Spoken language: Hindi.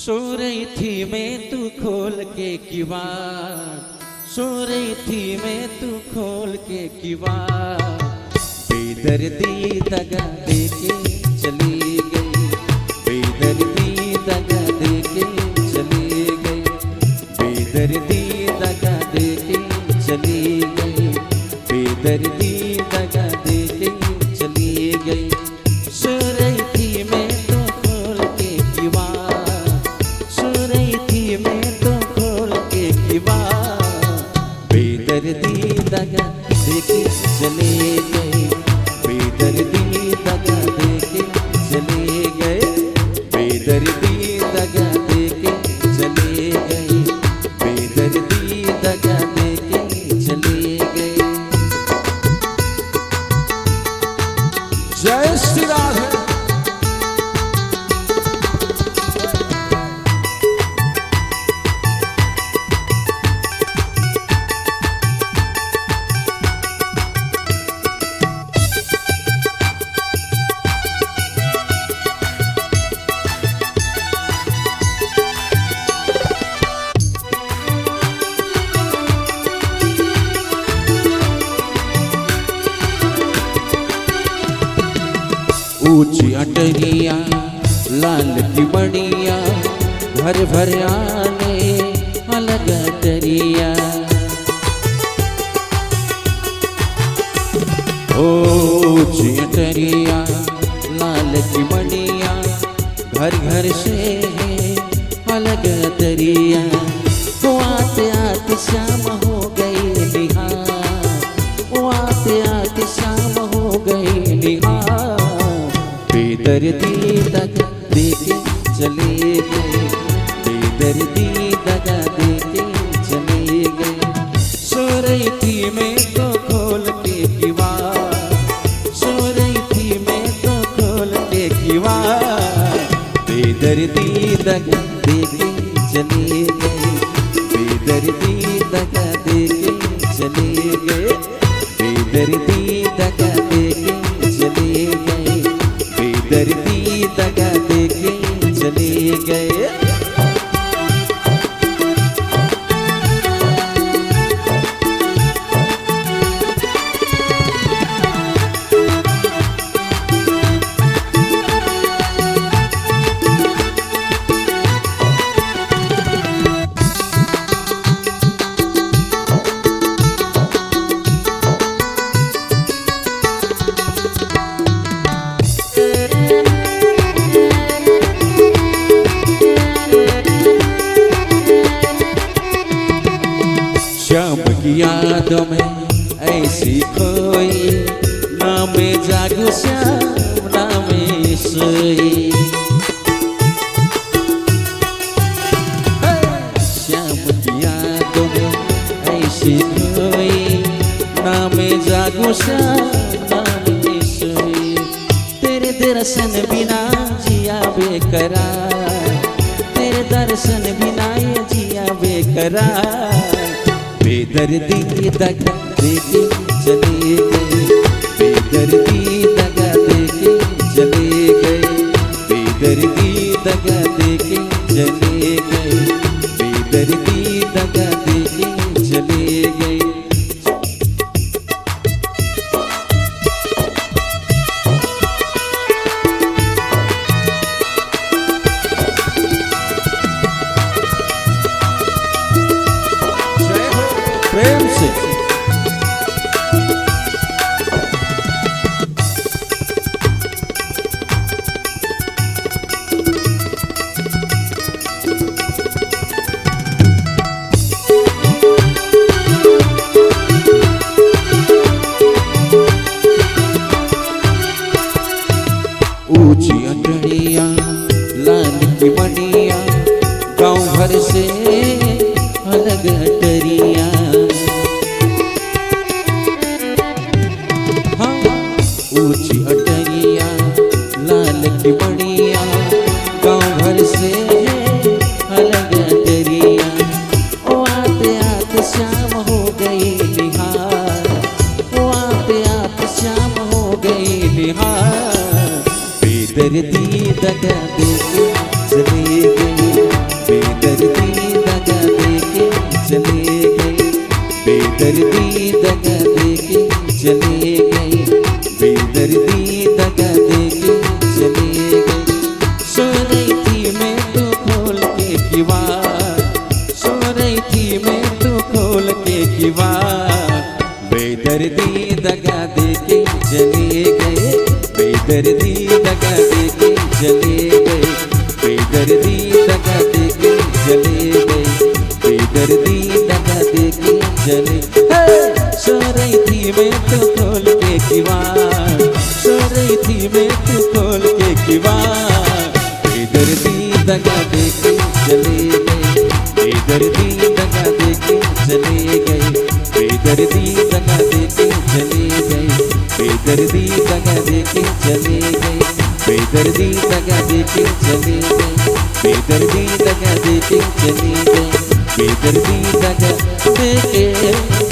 सो रही थी मैं तू खोल के किवाड़, सो रही थी मैं तू खोल के किवाड़, बेदर्दी दगा दे के चली गई, बेदर्दी दगा दे के चली गई, बेदर्दी दगा दे के चली गई, बेदर्दी दगा दे के चली गई। सो रही थी मैं तो खोल के किवाड़, सो रही थी मैं तो खोल के किवाड़, बेदर्दी दगा दे के चली गई, बेदर्दी दगा दे के चली गई, बेदर्दी दगा दे के चली गई, बेदर्दी दगा दे के चली गई। जय श्री राधे। ऊंची अटरिया लाल की बड़िया, भर भर आने अलग अटरिया, ऊंची अटरिया लाल की बड़िया, घर घर से है अलग अटरिया। वो आते आते शाम हो गई निहार, वो आते आते शाम हो गई निहार, बेदर्दी दगा दे के चले गए, बेदर्दी दगा दे के चले गए। सो रही थी मैं तो खोल के किवाड़, सो रही थी मैं तो खोल के किवाड़, बेदर्दी दगा दे के चले गए, बेदर्दी दगा दे के चले गए, बेदर्दी दगा दे के चले गए, बेदर्दी दगा दे के चले गए। शाम की यादों में ऐसी खोई, ना मैं जागू श्याम ना मैं सोई, शाम की यादों में ऐसी खोई, ना मैं जागू श्याम ना मैं सोई, तेरे दर्शन बिना जिया बेकरार, तेरे दर्शन बिना ये जिया बेकरार, बेदर्दी दगा दे के चले गए, बेदर्दी दगा दे के चले गए, बेदर्दी दगा दे के चले गए, बेदर्दी दगा दे के चले गए। प्रेम से ऊंची अटरिया लाल की बनिया, गांव भर से अलग अटरिया, चले गए, बेदर्दी दगा देके चले। सो रही थी मैं तो खोल के किवाड़, सो रही थी मैं तो खोल के किवाड़, बेदर्दी दगा देके चले गए, बेदर्दी दगा देके चले गए, बेदर्दी दगा देके चले गए, बेदर्दी दगा देके चले गए, बेदर्दी दगा देके चले गए, बेदर्दी दगा देके चले गए, बेदर्दी दगा देके